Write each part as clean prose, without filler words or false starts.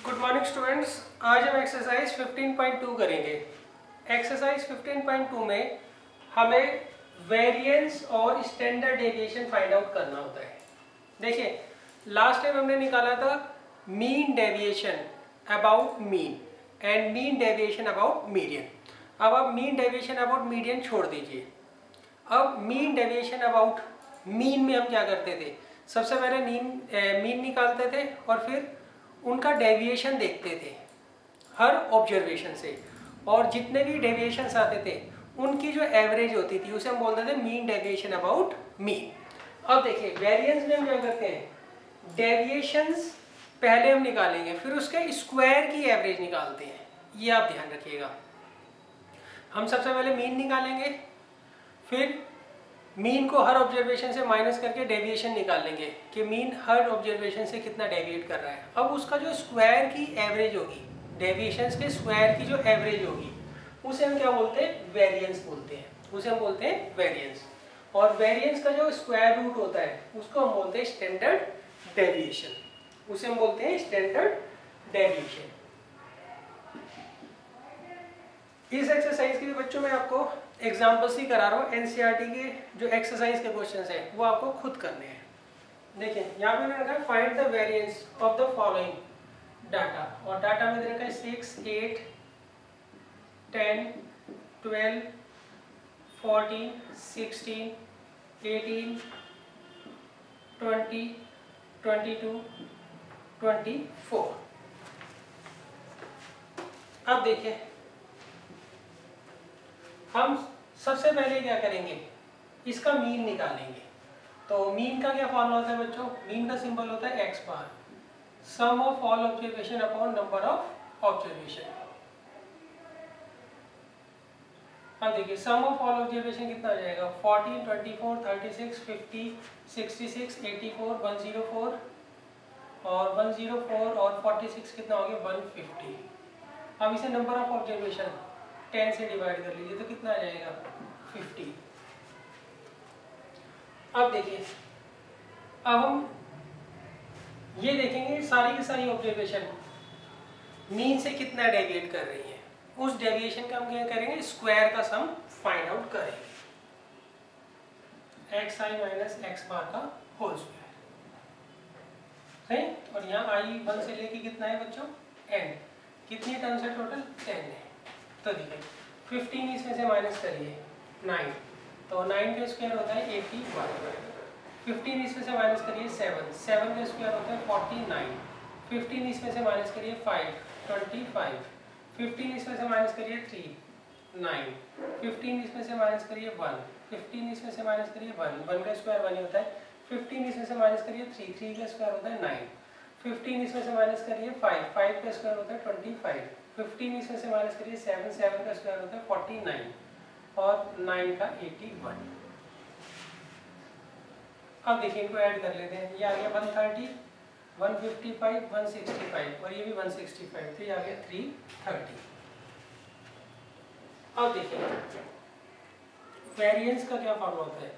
Good morning students. आज हम exercise 15.2 करेंगे। एक्सरसाइज 15.2 में हमें वेरिएंस और स्टैंडर्ड डेविएशन फाइंड आउट करना होता है। देखिए, लास्ट टाइम हमने निकाला था mean deviation about mean and mean deviation about median. अब आप मीन डेविएशन अबाउट मीडियन छोड़ दीजिए। अब मीन डेविएशन अबाउट मीन में हम क्या करते थे? सबसे पहले मीन निकालते थे और फिर उनका डेविएशन देखते थे हर ऑब्जर्वेशन से, और जितने भी डेविएशंस आते थे उनकी जो एवरेज होती थी उसे हम बोलते थे मीन डेविएशन अबाउट मीन। अब देखिए, वेरिएंस में हम क्या करते हैं, डेविएशंस पहले हम निकालेंगे, फिर उसके स्क्वायर की एवरेज निकालते हैं। ये आप ध्यान रखिएगा। हम सबसे पहले मीन निकालेंगे, फिर मीन को हर ऑब्जर्वेशन से माइनस करके डेविएशन निकाल लेंगे कि मीन हर ऑब्जर्वेशन से कितना डेविएट कर रहा है। अब उसका जो स्क्वायर की एवरेज होगी, डेविएशंस के स्क्वायर की जो एवरेज होगी, उसे हम क्या बोलते हैं, वेरिएंस बोलते हैं। उसे हम बोलते हैं वेरिएंस। और वेरिएंस का जो स्क्वायर रूट होता है उसको हम बोलते हैं स्टैंडर्ड डेविएशन। उसे हम बोलते हैं स्टैंडर्ड डेविएशन। इस एक्सरसाइज के लिए बच्चों मैं आपको एग्जाम्पल्स ही करा रहा हूँ। एनसीईआरटी के जो एक्सरसाइज के क्वेश्चंस हैं वो आपको खुद करने हैं। देखिए, यहाँ पे मैंने रखा find the variance of the following data, और डाटा में दे रखा है 6, 8, 10, 12, 14, 16, 18, 20, 22, 24। अब देखिए, हम सबसे पहले क्या करेंगे, इसका मीन निकालेंगे। तो मीन का क्या फॉर्मूला होता है बच्चों? मीन का सिंबल होता है x bar, sum of all observation upon number of observation. अब देखिए, सम ऑफ ऑल ऑब्जर्वेशन कितना आ जाएगा, 14, 24, 36, 50, 66, 84, 104, और 104 और 46 कितना हो गया, 150। अब इसे नंबर ऑफ ऑब्जर्वेशन 10 से डिवाइड कर लीजिए तो कितना आ जाएगा, 50। अब देखिए, अब हम ये देखेंगे सारी की सारी ऑब्जर्वेशन मीन से कितना डेविएट कर रही है। उस डेविएशन का हम क्या करेंगे, स्क्वायर का सम फाइंड आउट करेंगे, x i minus x bar का होल स्क्वायर। सही। और यहाँ आई 1 से लेके कितना है बच्चों, n। कितनी टर्म्स है टोटल, 10 है। तो देखिए, 15 इसमें से माइनस करिए 9, तो 9 का स्क्वायर होता है 81। 15 इसमें से माइनस करिए 7, 7 का स्क्वायर होता है 49। 15 इसमें से माइनस करिए 5, 25। 15 इसमें से माइनस करिए 3, 9। 15 इसमें से माइनस करिए 1, 15 इसमें से माइनस करिए 1, 1 का स्क्वायर 1 ही होता है। 15 इसमें से माइनस करिए 3, 3 का स्क्वायर होता है 9। 15 इसमें से माइनस करिए 5, 5 का स्क्वायर होता है 25। 15 इसमें से माइनस करिए 7, 7 का स्क्वायर होता है 49, और 9 का 81। अब देखिए, इनको ऐड कर लेते हैं। ये आ गया 130, 155, 165, और ये भी 165, तो ये आ गया 330। अब देखिए, वेरिएंस का क्या फॉर्मूला होता है।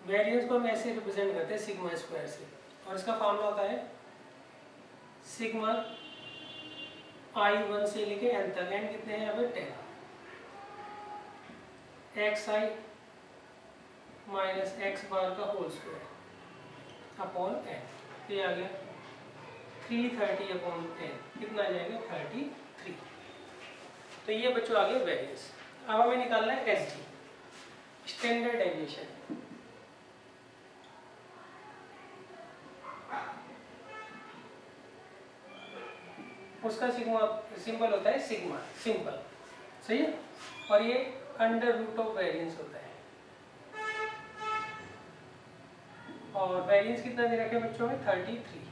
वेरिएंस को हम ऐसे रिप्रेजेंट करते हैं सिग्मा स्क्वायर से, और इसका फॉर्मूला होता है सिग्मा i1 से लेके n तक। n कितने हैं यहाँ पे, 10, xi माइनस एक्स बार का होल स्क्वायर अपॉन n। तो ये आ गया 330 अपॉन 10, कितना आ जाएगा, 33। तो ये बच्चों आ गया वेरिएंस। अब हमें निकालना है एसडी, स्टैंडर्ड डेविएशन। उसका सिग्मा सिंबल होता है सिग्मा, सिंपल। सही है। और ये अंडर रूट ऑफ वेरिएंस होता है। और वेरिएंस कितना दे रखे बच्चों में, 33।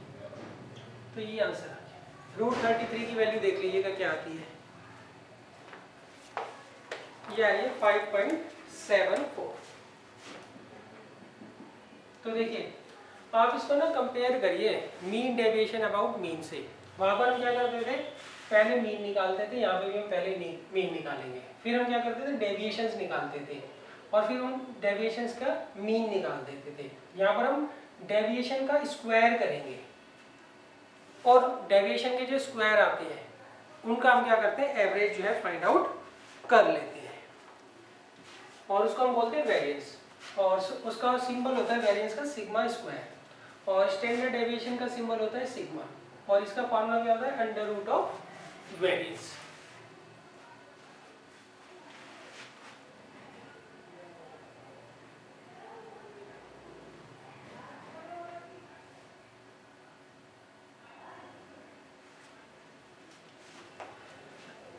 तो ये आंसर आ गया। रूट 33 की वैल्यू देख लीजिएगा क्या आती है, ये आ रही है 5.74। तो देखिए, आप इसको ना कंपेयर करिए मीन डेविएशन अबाउट मीन से। वहां पर हम क्या करते थे, पहले मीन निकालते थे, यहाँ पे भी हम पहले मीन निकालेंगे, फिर हम क्या करते थे, डेविएशंस निकालते थे, और फिर उन डेविएशंस का मीन निकाल देते थे। यहाँ पर हम डेविएशन का स्क्वायर करेंगे, और डेविएशन के जो स्क्वायर आते हैं उनका हम क्या करते हैं, एवरेज जो है फाइंड आउट कर लेते हैं और उसको हम बोलते हैं वेरिएंस। और उसका सिंबल होता है वेरिएंस का सिग्मा स्क्वायर और स्टैंडर्ड डेविएशन का सिंबल होता है सिग्मा और इसका फॉर्मूला क्या होता है, अंडर रूट ऑफ वेरिएंस।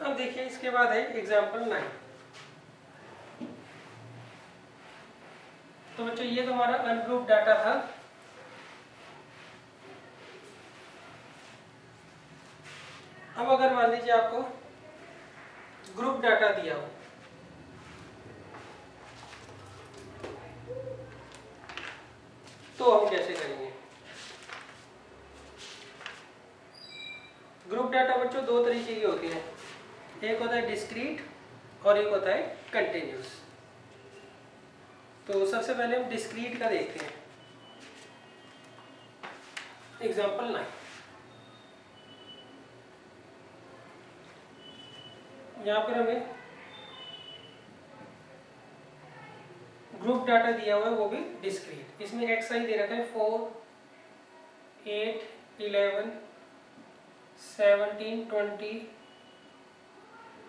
अब देखिए इसके बाद है एग्जांपल 9। तो बच्चों ये तो हमारा अनग्रुप डाटा था। अब अगर मान लीजिए आपको ग्रुप डाटा दिया हो तो हम कैसे करेंगे। ग्रुप डाटा बच्चों दो तरीके की होती है, एक होता है डिस्क्रीट और एक होता है कंटिन्यूस। तो सबसे पहले हम डिस्क्रीट का देखते हैं। एग्जांपल 9, यहाँ पर हमें ग्रुप डाटा दिया हुआ है वो भी डिस्क्रीट। इसमें एक्स आई दे रखा है 4, 8, 11, 17, 20,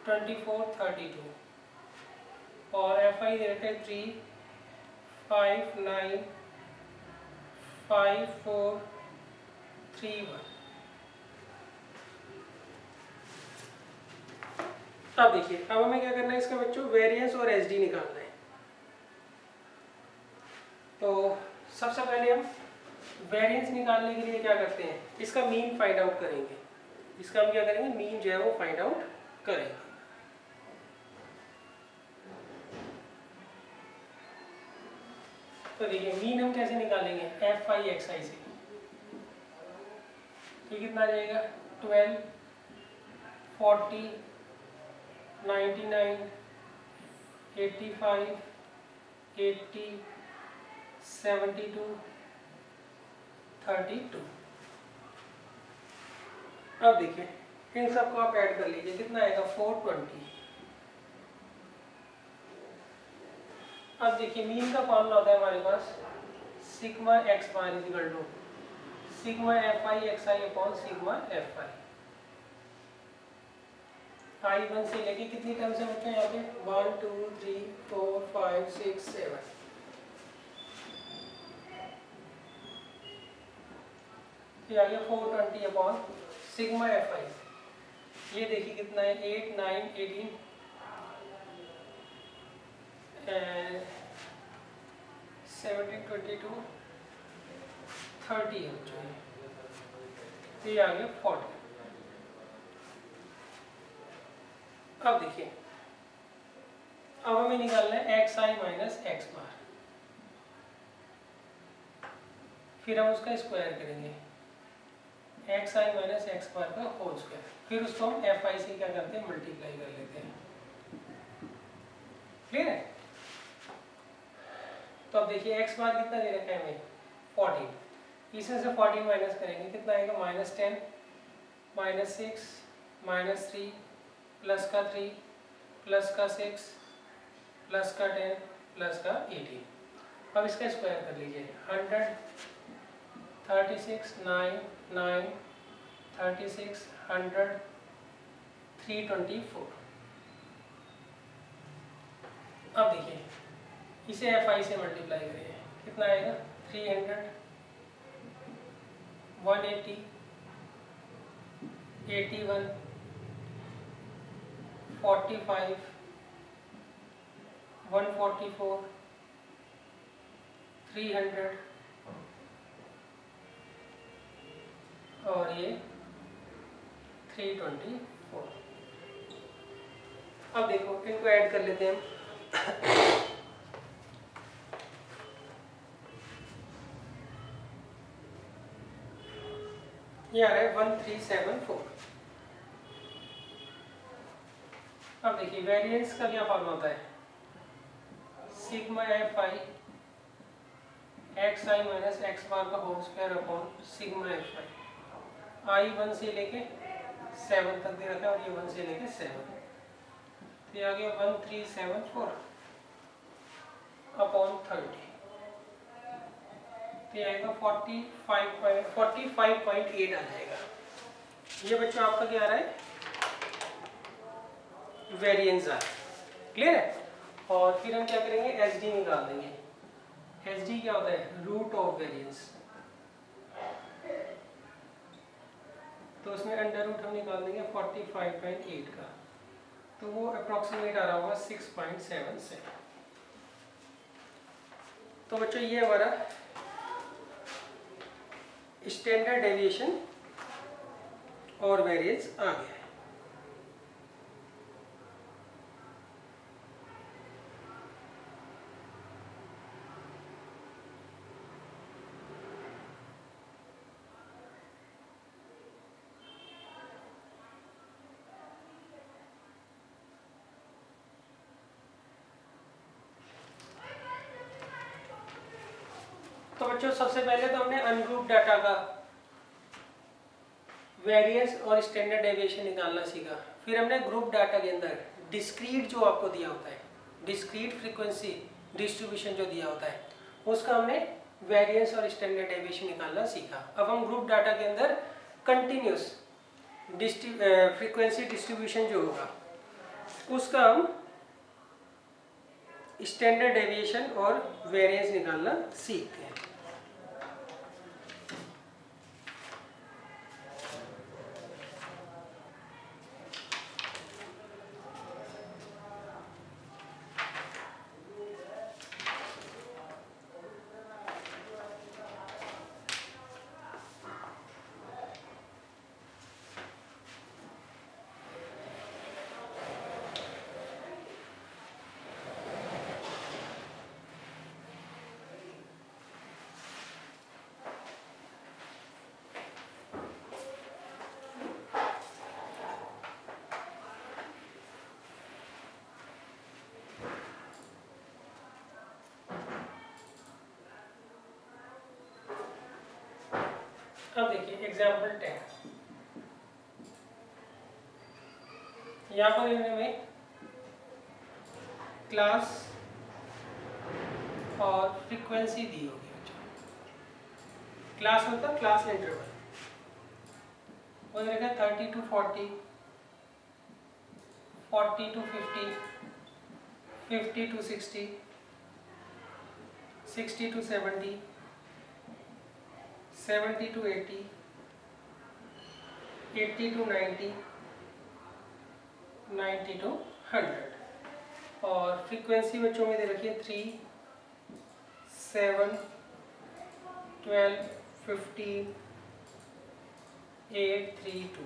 24, 32 और एफ आई दे रखा है 3, 5, 9, 5, 4, 3, 1। अब देखिए, अब हमें क्या करना है इसका बच्चों, वेरिएंस और एसडी निकालना है। तो सबसे पहले हम वेरिएंस निकालने के लिए क्या करते हैं, इसका मीन फाइंड आउट करेंगे। इसका हम क्या करेंगे, मीन जो है वो फाइंड आउट करेंगे। तो देखिए मीन हम कैसे निकालेंगे, एफ आई एक्स आई से। तो कितना जाएगा, 12, 40, 99, 85, 80, 72, 32। अब देखिए इन सबको आप ऐड कर लीजिए, कितना आएगा 420। अब देखिए मीन का फॉर्मूला होता है हमारे पास sigma x bar is equal to sigma f i x i upon sigma f i. I 1 से लेके कितनी टर्म्स है बच्चों यहाँ पे, 1, 2, 3, 4, 5, 6, 7। ये आ गया 420 अपॉन सिग्मा एफ आई। ये देखिए कितना है, 8, 9, 18, 17, 22, 30 है बच्चों। ये आ गया 40। अब देखिए, अब हमें निकालना है एक्स आई माइनस एक्स बार, फिर हम उसका स्क्वायर करेंगे, x i minus x bar का होल स्क्वायर, फिर उसको हम एफ आई से क्या करते हैं, मल्टीप्लाई कर लेते हैं। क्लियर है। तो अब देखिए एक्स बार कितना दे रखा है हमें, 14। इसमें से 14 माइनस करेंगे, कितना आएगा, -10, -6, -3, प्लस का 3, प्लस का 6, प्लस का 10, प्लस का 18। अब इसका स्क्वायर कर लीजिए, 100, 36, 9, 9, 36, 100, 324। अब देखिए इसे एफ आई से मल्टीप्लाई करिए, कितना आएगा, 300, 180, 81, 45, 144, 300 और ये 324। अब देखो इनको ऐड कर लेते हैं हम। ये आ रहा है 1374। अब देखिए वेरिएंस का क्या फॉर्मूला होता है, sigma f i x i minus x bar का whole square upon sigma f i. I1 से लेके 7 तक दे रखा है और ये 1 से लेके 7, तो ये आ गया 1374 अपॉन 30, तो ये आएगा 45.8 आ जाएगा। ये बच्चों आपका क्या आ रहा है, वेरिएंस आ रहा है, क्लियर है। और फिर हम क्या करेंगे, एच डी निकाल देंगे। एच डी क्या होता है, रूट ऑफ वेरिएंस, तो उसमें अंडर रूट हम निकाल देंगे 45.8 का, तो वो अप्रोक्सीमेट आ रहा होगा 6.77। तो बच्चों ये हमारा स्टैंडर्ड डेविएशन और वेरिएंस आ गया है। तो बच्चों सबसे पहले तो हमने अनग्रुप डाटा का वेरिएंस और स्टैंडर्ड डेविएशन निकालना सीखा। फिर हमने ग्रुप डाटा के अंदर डिस्क्रीट जो आपको दिया होता है, डिस्क्रीट फ्रीक्वेंसी डिस्ट्रीब्यूशन जो दिया होता है, उसका हमने वेरिएंस और स्टैंडर्ड डेविएशन निकालना सीखा। अब हम ग्रुप डाटा के अंदर कंटिन्यूस फ्रीक्वेंसी डिस्ट्रीब्यूशन जो होगा उसका हम स्टैंडर्ड डेविएशन और वेरिएंस निकालना सीखते हैं। अब देखिए एग्जाम्पल 10, यहाँ पर इन्होंने क्लास और फ्रीक्वेंसी दी होगी। क्लास मतलब क्लास इंटरवल, वो देखा 30 to 40, 40 to 50, 50 to 60, 60 to 70, 70 to 80, 80 to 90, 90 to 100। और फ्रीक्वेंसी बच्चों में दे रखी है 3, 7, 12, 15, 8, 3, 2।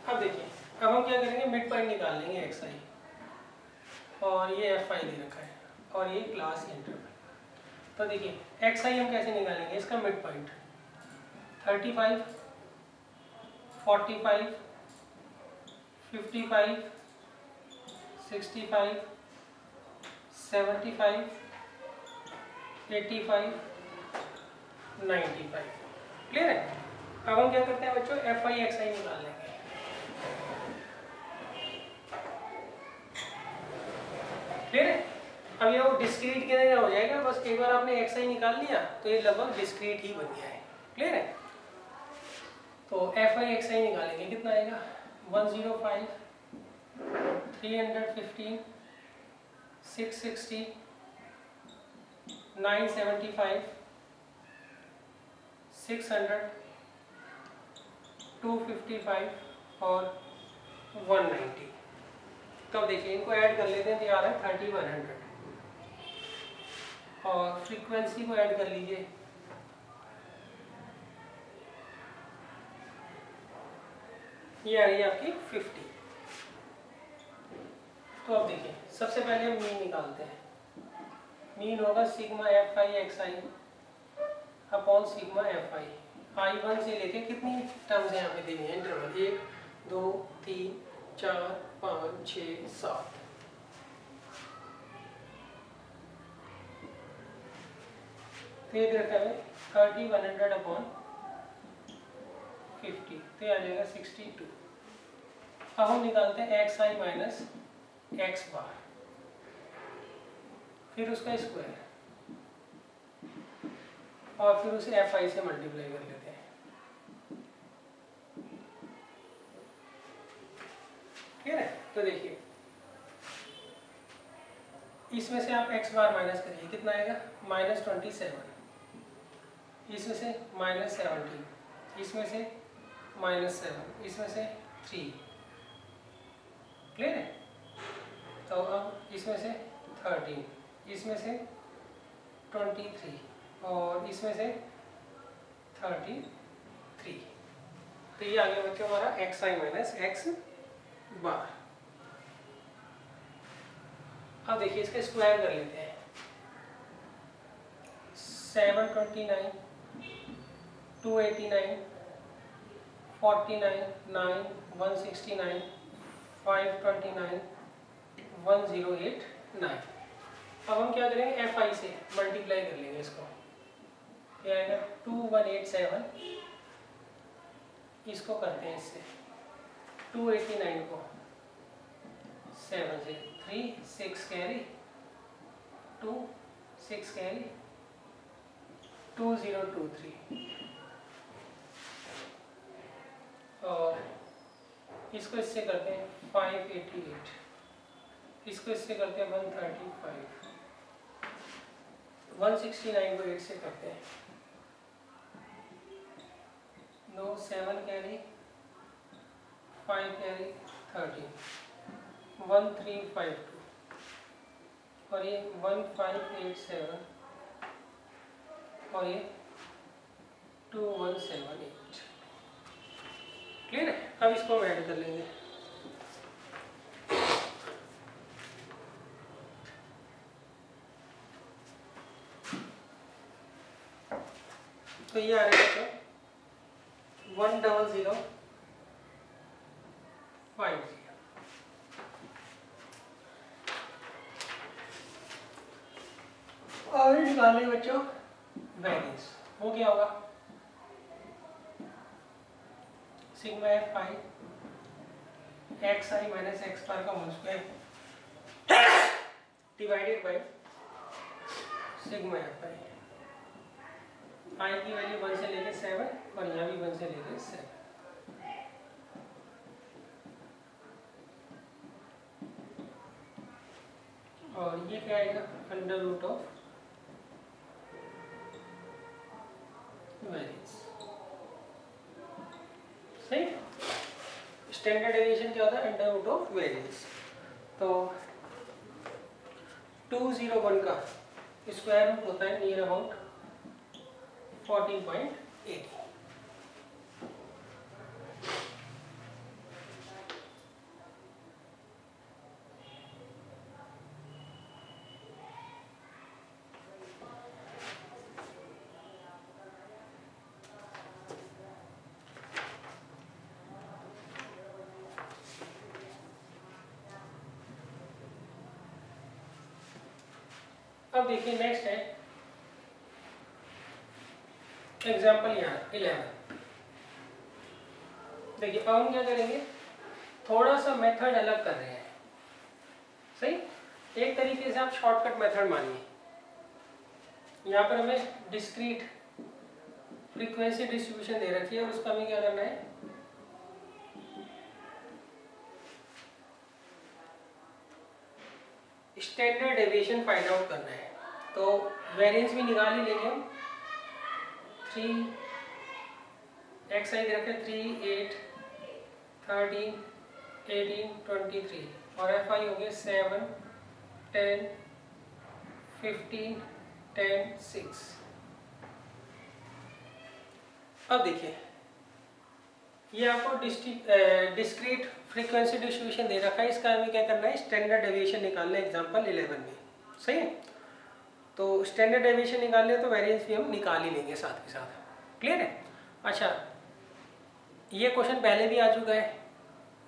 अब देखिए, अब हम क्या करेंगे, मिड पॉइंट निकाल लेंगे एक्स आई, और ये एफ आई दे रखा है और ये क्लास इंटरवल। तो देखिए एक्स आई हम कैसे निकालेंगे, इसका मिड पॉइंट 35, 45, 55, 65, 75, 85, 95। क्लियर है। अब हम क्या करते हैं बच्चों, एफ आई एक्स आई निकाल लेंगे। क्लियर है। अब ये वो डिस्क्रीट के अंदर हो जाएगा, बस एक बार आपने एक्स आई निकाल लिया तो ये लगभग डिस्क्रीट ही बन गया है। क्लियर है। तो एफ आई एक्स आई निकालेंगे, कितना आएगा 105, 315, 660, 975, 600, 255 और 190। तो अब देखिए इनको ऐड कर लेते हैं, तो ये आ रहा है 3100। और फ्रीक्वेंसी को ऐड कर लीजिए, ये आ रही है आपकी 50। तो अब देखिए सबसे पहले हम मीन निकालते हैं। मीन होगा sigma f i x i upon sigma f i. I1 से लेके कितनी टर्म्स यहाँ पे देनी है, इंटरवल 1, 2, 3, 4, 5, 6, 7। तो ये रखा है 30 100/50, तो ये आ जाएगा 62। अब हम निकालते हैं एक्स आई माइनस एक्स बार, फिर उसका स्क्वायर और फिर उसे एफ आई से मल्टीप्लाई कर लेते हैं। ठीक है, तो देखिए इसमें से आप एक्स बार माइनस करिए, कितना आएगा -27, इसमें से -17, इसमें से -7, इसमें से 3। क्लियर है? तो अब इसमें से 13, इसमें से 23 और इसमें से 33। तो ये आ गया बच्चों हमारा एक्स आई माइनस एक्स बार। अब देखिए इसका स्क्वायर कर लेते हैं। 729, 289, 49, 9, 169, 529, 1089। अब हम क्या करेंगे, एफ आई से मल्टीप्लाई कर लेंगे इसको। क्या आएगा 2187, इसको करते हैं इससे 289 को 7 से 3 6 कैरी 2 6 कैरी 2023 और इसको इससे करते हैं 588, इसको इससे करते हैं 135, 169 को 8 से करते हैं 9 7 कैरी 5 कैरी 13 1352 और ये 1587 और ये 2178। क्लियर है? अब इसको हम ऐड कर लेंगे। तो ये आ रहा है 10050। और निकालें बच्चों वेरिएंस, वो क्या होगा sigma f i x i minus x bar का whole square divided by sigma f i. I की वैल्यू 1 से लेके 7 और यहाँ भी 1 से लेके 7। और ये क्या आएगा अंडर रूट ऑफ वेरिएंस। सही, स्टैंडर्ड डेविएशन क्या होता है अंडर रूट ऑफ वेरिएंस। तो 201 का स्क्वायर रूट होता है नियर अबाउट 14.80। अब देखिए नेक्स्ट है एग्जाम्पल यहाँ 11। देखिए अब हम क्या करेंगे, थोड़ा सा मेथड अलग कर रहे हैं। सही, एक तरीके से आप शॉर्टकट मेथड मानिए। यहाँ पर हमें डिस्क्रीट फ्रीक्वेंसी डिस्ट्रीब्यूशन दे रखी है और उसका हमें क्या करना है, स्टैंडर्ड डेविएशन फाइंड आउट करना है। तो वेरिएंस भी निकाल ही लेंगे हम। 3 एक्स आई रखे 3 8 13 18 23 और एफ आई हो गए 7 10 15 10 6। अब देखिए ये आपको डिस्क्रीट फ्रीक्वेंसी डिस्ट्रीब्यूशन दे रखा है, इसका हमें क्या करना है स्टैंडर्ड डेविएशन निकालना है एग्जांपल 11 में। सही है, तो स्टैंडर्ड डेविएशन निकाल ले तो वेरिएंस भी हम निकाल ही लेंगे साथ के साथ। क्लियर है? अच्छा, ये क्वेश्चन पहले भी आ चुका है,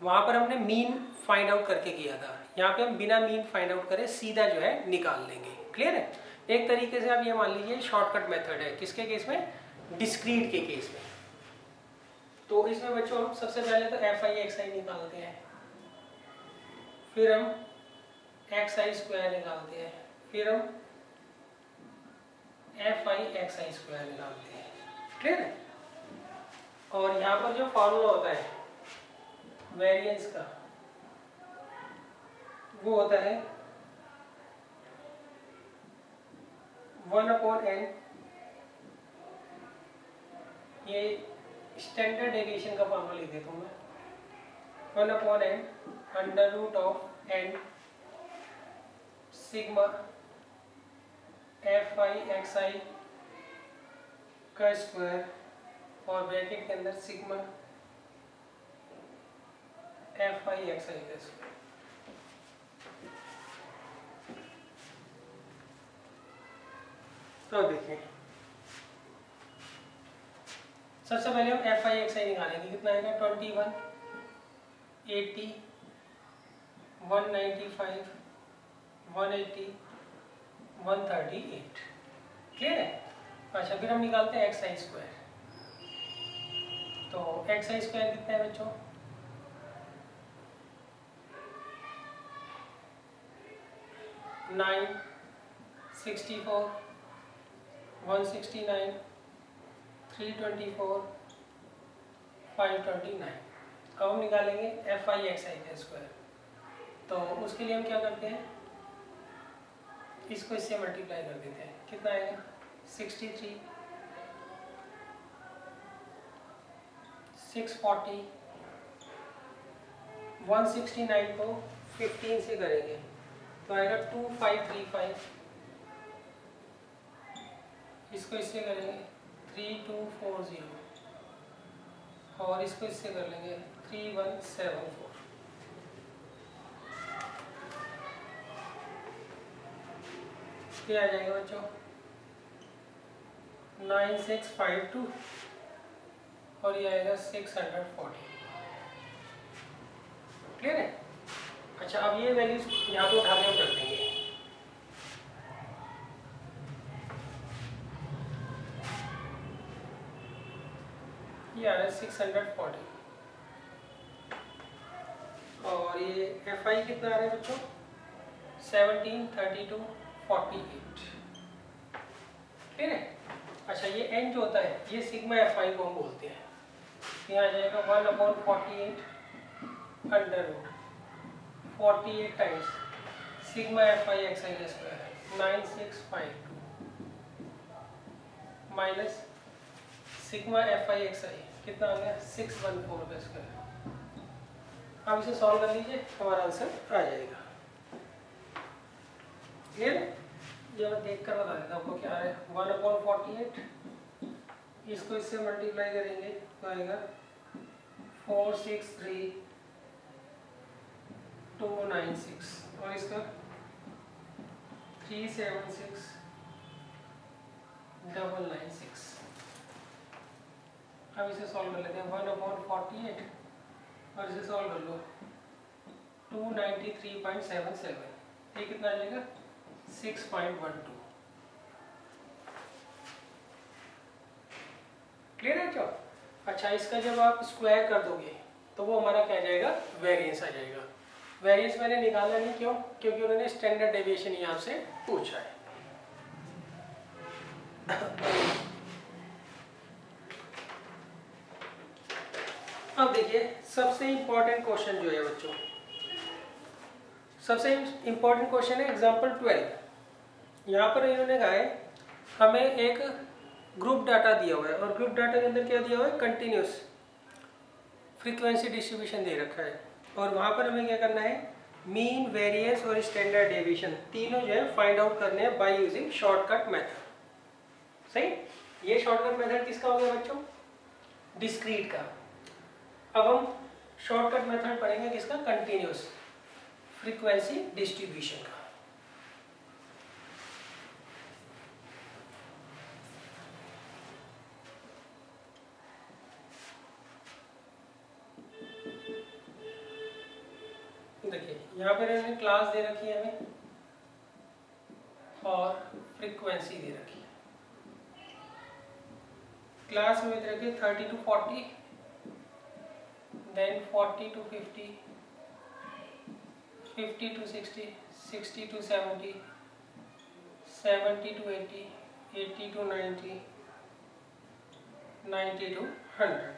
वहाँ पर हमने मीन फाइंड आउट करके किया था। यहाँ पे हम बिना मीन फाइंड आउट करे सीधा जो है निकाल लेंगे। क्लियर है? एक तरीके से आप ये मान लीजिए शॉर्टकट मेथड है, किसके केस में, डिस्क्रीट के केस में। तो इसमें बच्चों हम सबसे पहले तो एफ आई एक्स आई निकालते हैं, फिर हम एक्स आई स्क्वायर निकालते हैं, फिर हम F i x i square निकालते हैं, क्लियर है। और यहाँ पर जो फॉर्मूला होता है वेरिएंस का वो होता है 1/n, ये स्टैंडर्ड डेविएशन का फॉर्मूला लिख देता हूँ मैं, 1/n √n sigma f i x i का स्क्वायर और ब्रैकेट के अंदर sigma f i x i का स्क्वायर। तो देखिए सबसे पहले हम एफ आई एक्स आई निकालेंगे, कितना आएगा 21, 80, 195, 180, 138, क्लियर है। अच्छा फिर हम निकालते हैं एक्स आई स्क्वायर, तो एक्स आई स्क्वायर कितना है बच्चों, 9, 64, 169, 324, 529। अब हम निकालेंगे एफ आई एक्स आई का स्क्वायर, तो उसके लिए हम क्या करते हैं, इसको इससे मल्टीप्लाई कर देते हैं, कितना आएगा 63, 640, 169 को 15 से करेंगे तो आएगा 2535, इसको इससे करेंगे 3240 और इसको इससे कर लेंगे 3174। क्या आ जाएगा बच्चों 9652 और ये आएगा 640, क्लियर है। अच्छा अब ये वैल्यूज यहाँ पे उठा के हम रख देंगे, ये आ रहा है 640 और ये एफ आई कितना आ रहा है बच्चों 1732 48, ठीक है। अच्छा ये एन जो होता है ये सिग्मा एफ आई को हम बोलते हैं, यहाँ आ जाएगा 1/48 under root 48 times sigma f i x i square 9652 minus sigma f i x i कितना आ गया 614 का स्क्वायर। आप इसे सॉल्व कर लीजिए, हमारा आंसर आ जाएगा, क्लियर है। ये मैं देख कर बता देता हूँ आपको क्या है, 1/48 इसको इससे मल्टीप्लाई करेंगे तो आएगा 463,296 और इसका 376,996। अब इसे सॉल्व कर लेते हैं, 1/48 और इसे सॉल्व कर लो 293.77, ये कितना आ जाएगा 6.12, क्लियर है क्या। अच्छा इसका जब आप स्क्वायर कर दोगे तो वो हमारा क्या जाएगा वेरिएंस आ जाएगा। वेरिएंस मैंने निकाला नहीं, क्यों, क्योंकि उन्होंने स्टैंडर्ड डेविएशन यहाँ से पूछा है। अब देखिए सबसे इंपॉर्टेंट क्वेश्चन जो है बच्चों, सबसे इंपॉर्टेंट क्वेश्चन है एग्जाम्पल 12। यहाँ पर इन्होंने कहा है हमें एक ग्रुप डाटा दिया हुआ है और ग्रुप डाटा के अंदर क्या दिया हुआ है कंटिन्यूस फ्रीक्वेंसी डिस्ट्रीब्यूशन दे रखा है और वहाँ पर हमें क्या करना है मीन वेरिएंस और स्टैंडर्ड डेविएशन तीनों जो है फाइंड आउट करने हैं बाय यूजिंग शॉर्टकट मेथड। सही, ये शॉर्टकट मेथड किसका हो गया बच्चों डिस्क्रीट का। अब हम शॉर्टकट मेथड पढ़ेंगे किसका कंटिन्यूस फ्रीक्वेंसी डिस्ट्रीब्यूशन का। देखिए यहाँ पर इन्होंने क्लास दे रखी है हमें और फ्रीक्वेंसी दे रखी है, क्लास में दे रखी है 30 to 40, then 40 to 50, 50 to 60, 60 to 70, 70 to 80, 80 to 90, 90 to 100।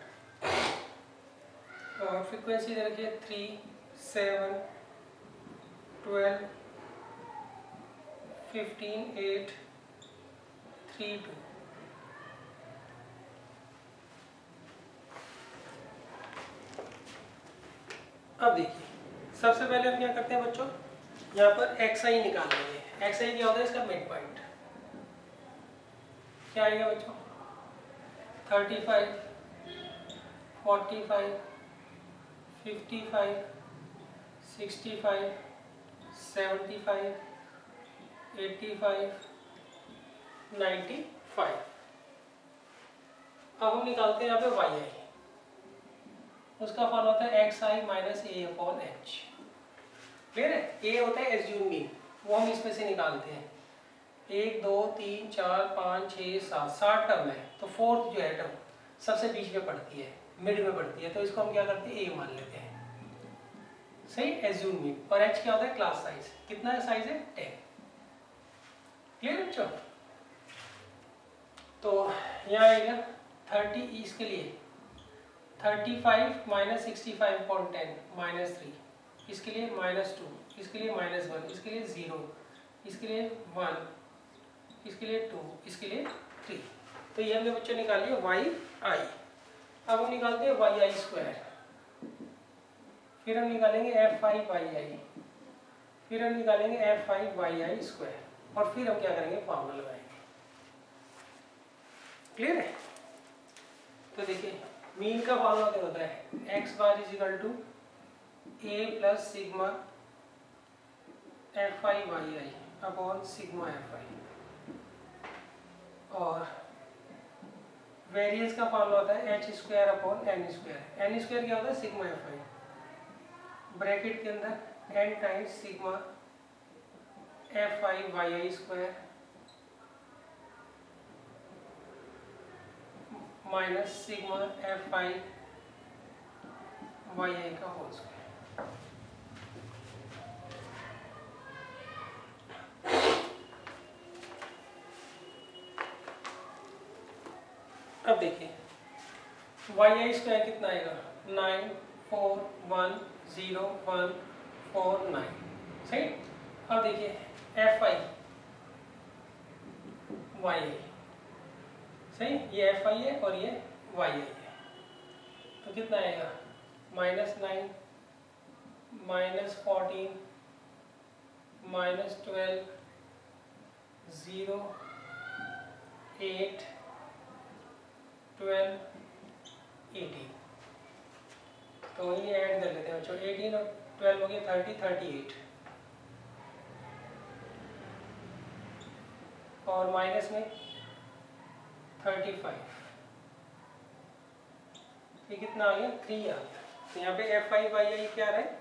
और फ्रीक्वेंसी दे रखी है 3, 7, 12, 15, 8, 3, 2। अब देखिए सबसे पहले हम क्या करते हैं बच्चों, यहाँ पर xi निकाल लेंगे। xi क्या होता है, इसका मिड पॉइंट क्या आएगा बच्चों, 35, 45, 55, 65, 75, 85, 95। अब हम निकालते हैं यहाँ पे yi, उसका फॉर्मूला होता है xi minus a upon h। Clear है, a होता है एज्यूम मीन, वो हम इसमें से निकालते हैं। 1 2 3 4 5 6 7 7 टर्म है, तो फोर्थ जो है टर्म सबसे बीच में पड़ती है, मिड में पड़ती है, तो इसको हम क्या करते हैं a मान लेते हैं। सही, एज्यूम मीन। और h क्या होता है, क्लास साइज। कितना साइज है, 10। क्लियर बच्चों, तो यहाँ आएगा 30, इसके लिए 35 माइनस 65/10 माइनस 3, इसके लिए -2, इसके लिए -1, इसके लिए 0, इसके लिए 1, इसके लिए 2, इसके लिए 3। तो ये हमने बच्चों निकाल लिया yi। अब हम निकालते हैं yi स्क्वायर, फिर हम निकालेंगे fi/yi, फिर हम निकालेंगे fi/yi स्क्वायर, और फिर हम क्या करेंगे, फार्मूला लगाएंगे। क्लियर है, तो देखिए मीन का फार्मूला क्या होता है, x bar is equal to a plus sigma fi/yi upon sigma fi, और वेरिएंस का फार्मूला होता है h square upon n square. n square क्या होता है, सिग्मा fi, ब्रैकेट के अंदर n times sigma fi/yi square minus sigma fi/yi का होल स्क्वायर। अब देखिए yi स्क्वायर कितना आएगा, 9 4 1 0 1 4 9। सही, अब देखिए fi yi, सही, ये fi है और ये yi है, तो कितना आएगा, -9 -14 -12 0 8 12 18। तो ये ऐड कर लेते हैं बच्चों, 18 और 12 हो गया 30 38, और माइनस में 35, ये कितना आ गया, 3 आ गया। तो यहाँ पे fi/yi क्या रहा है,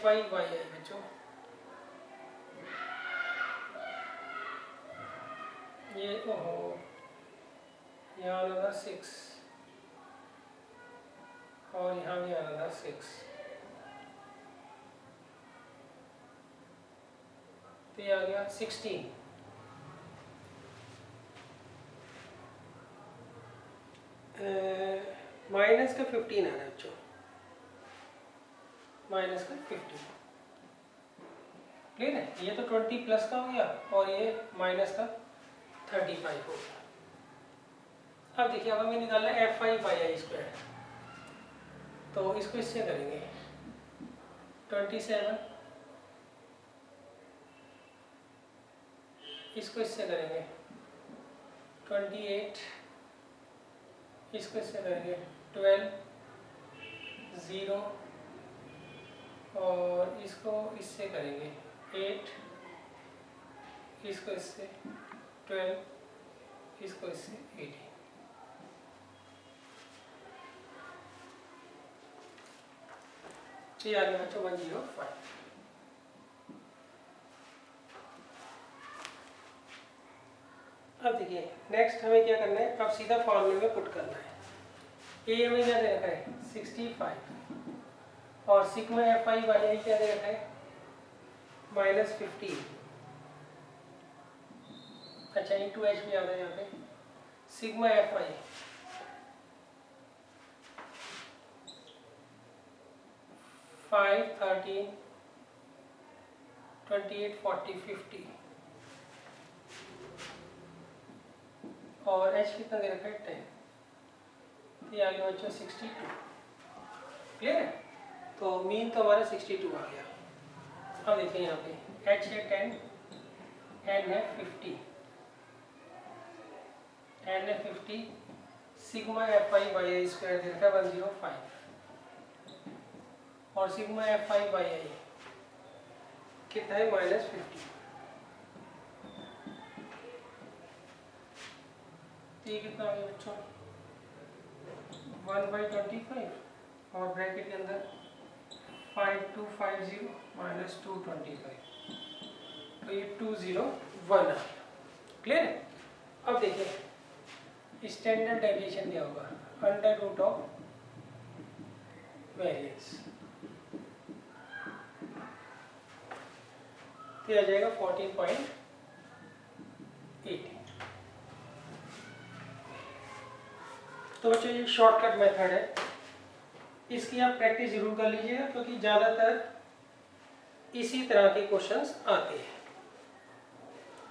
fi/yi बच्चों, ये ओहो यहाँ आना था 6, और यहाँ भी आना था 6, तो ये आ गया 16। माइनस का 15 आ रहा है बच्चों, माइनस का 15। क्लियर है, ये तो 20 प्लस का हो गया, और ये माइनस का 35 हो गया। अब देखिए अब हमें निकालना है fi/yi स्क्वायर, तो इसको इससे करेंगे 27, इसको इससे करेंगे 28, इसको इससे करेंगे 12 0, और इसको इससे करेंगे 8, इसको इससे 12 इसको इससे 18। ये आ गया बच्चों 105। अब देखिए नेक्स्ट हमें क्या करना है, अब सीधा फॉर्मूले में पुट करना है। ए हमें क्या दे रखा है 65 और सिग्मा एफ आई वाई आई क्या दे रखा है -15। अच्छा इंटू एच भी आ रहा है यहाँ पे। सिग्मा एफ आई 5, 13, 28, 40, 50 और एच कितना दे रखा है 10। ये आ गया बच्चों 62। क्लियर है? तो मीन तो हमारा 62 आ गया। अब देखिए यहाँ पे एच है 10, एन है 50, एन है 50, sigma f i by i square दे रखा है 105 और sigma f i by i कितना है -50। ये कितना आ गया बच्चों 1/25 और ब्रैकेट के अंदर 5250 -225, तो ये 201 आ गया। क्लियर है? अब देखिए स्टैंडर्ड डेविएशन क्या होगा, अंडर रूट ऑफ वेरिएंस, तो आ जाएगा 14.18। तो बच्चों ये शॉर्टकट मेथड है, इसकी आप प्रैक्टिस जरूर कर लीजिएगा क्योंकि ज़्यादातर इसी तरह के क्वेश्चंस आते हैं,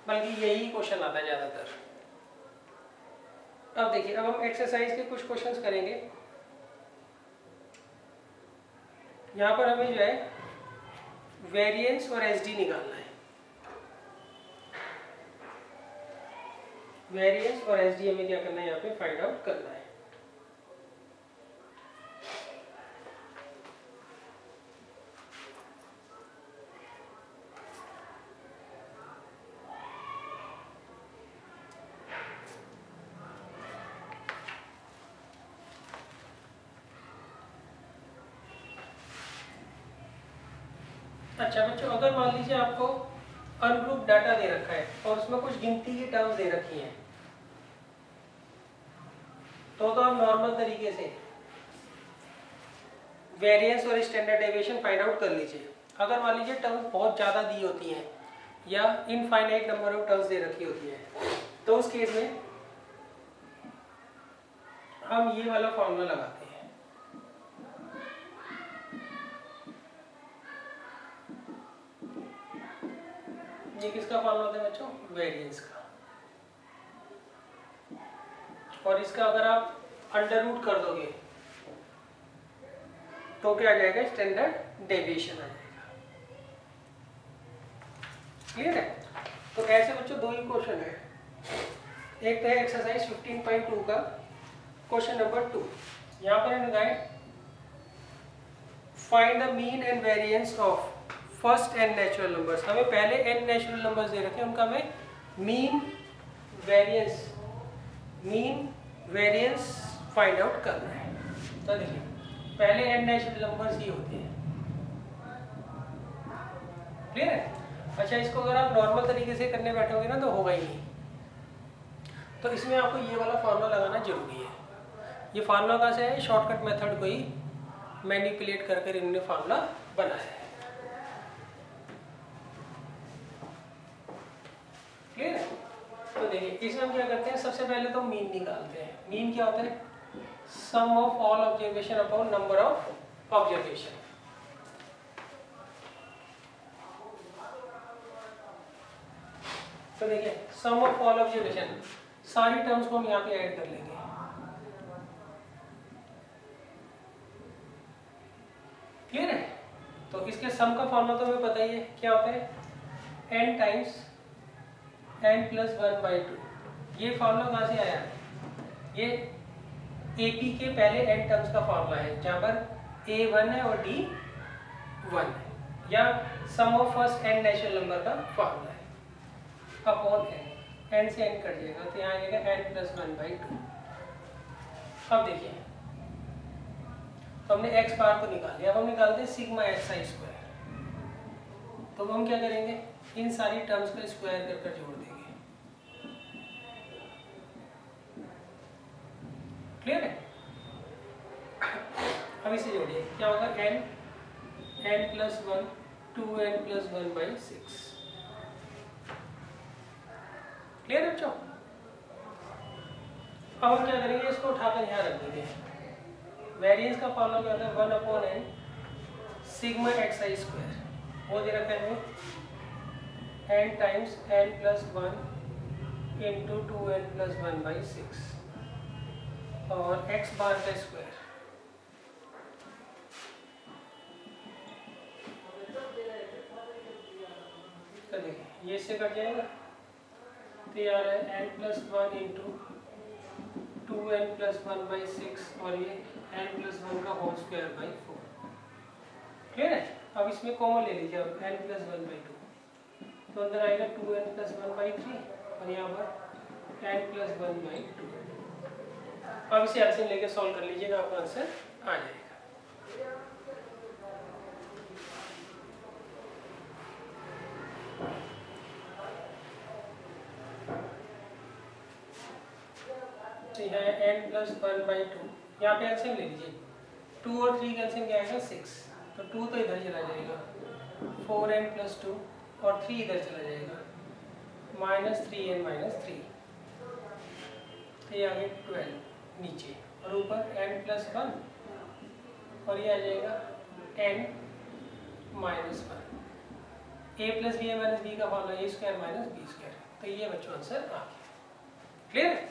बल्कि यही क्वेश्चन आता है ज़्यादातर। अब देखिए अब हम एक्सरसाइज के कुछ क्वेश्चंस करेंगे। यहाँ पर हमें जो है वेरिएंस और एसडी निकालना है। वेरिएंस और एसडी हमें क्या करना है यहाँ पे फाइंड आउट करना है। अच्छा बच्चों अगर मान लीजिए आपको अनग्रुप डाटा दे रखा है और उसमें कुछ गिनती की टर्म्स दे रखी हैं, तो आप नॉर्मल तरीके से वेरिएंस और स्टैंडर्ड डेविएशन फाइंड आउट कर लीजिए। अगर मान लीजिए टर्म्स बहुत ज़्यादा दी होती हैं या इनफाइनाइट नंबर ऑफ टर्म्स दे रखी होती है, तो उस केस में हम ये वाला फॉर्मूला लगाते हैं। ये किसका फॉर्मूला होता है बच्चों, वेरिएंस का। और इसका अगर आप अंडर रूट कर दोगे तो क्या आ जाएगा, स्टैंडर्ड डेविएशन आ जाएगा। क्लियर है? तो ऐसे बच्चों दो ही क्वेश्चन है, एक तो है एक्सरसाइज 15.2 का क्वेश्चन नंबर 2। यहाँ पर लगाए find the mean and variance of first n natural numbers. हमें पहले एन नेचुरल नंबर्स दे रखे हैं, उनका हमें मीन वेरिएंस फाइंड आउट करना है। तो देखिए पहले एन नेचुरल नंबर्स ही होते हैं। क्लियर है? अच्छा इसको अगर आप नॉर्मल तरीके से करने बैठोगे ना तो होगा ही नहीं, तो इसमें आपको ये वाला फार्मूला लगाना जरूरी है। ये फार्मूला कहाँ से है, शॉर्टकट मेथड को ही मैनिपुलेट कर इन्होंने फार्मूला बनाया है। क्लियर है? तो देखिए इसमें हम क्या करते हैं, सबसे पहले तो मीन निकालते हैं। मीन क्या होता है, sum of all observation upon number of observation. तो देखिए सम ऑफ ऑल ऑब्जर्वेशन, सारी टर्म्स को हम यहाँ पे ऐड कर लेंगे। क्लियर है? तो इसके सम का फॉर्मूला तो हमें पता ही है, क्या होता है, n टाइम्स n प्लस 1/2। ये फॉर्मूला कहाँ से आया, ये AP के पहले n टर्म्स का फॉर्मूला है, जहाँ पर A 1 है और D 1 है, या sum of first n natural number का फॉर्मूला है अपॉन n। n से n कट जाएगा तो यहाँ आएगा n+1/2। अब देखिए तो हमने x बार को निकाल लिया, अब हम निकालते हैं सिग्मा xi²। तो हम क्या करेंगे, इन सारी टर्म्स का स्क्वायर कर कर जोड़ देंगे। क्लियर है? अब इसे जोड़िए, क्या होगा n+1 2n+1/6। क्लियर है बच्चों? अब हम क्या करेंगे, इसको उठाकर यहाँ रख देंगे। वेरिएंस का फॉर्मूला क्या होता है, 1/n सिग्मा xi²। वो दे रखा है n times n+1 into 2n+1/6 और x बार का स्क्वायर। तो देखिए ये इससे कट जाएगा तो ये आ रहा है n+1 इंटू 2n+1/6 और ये n+1 का होल स्क्वायर बाई 4। क्लियर है? अब इसमें कॉमन ले लीजिए, अब n+1/2 तो अंदर आएगा 2n+1/3 और यहाँ पर n+1/2। अब इसे एलसीएम लेके सॉल्व कर लीजिएगा, आपका आंसर आ जाएगा। तो यहाँ n+1/2, यहाँ पे एलसीएम ले लीजिए। 2 और 3 का एलसीएम क्या आएगा 6, तो 2 तो इधर चला जाएगा, 4n+2 और 3 इधर चला जाएगा, -3n-3 तो ये आ गया 12 नीचे और ऊपर n+1 और ये आ जाएगा n-1। a+b का फॉर्मूला a² - b²। तो ये बच्चों आंसर आ गया। क्लियर है?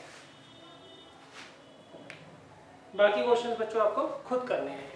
बाकी क्वेश्चंस बच्चों आपको खुद करने हैं।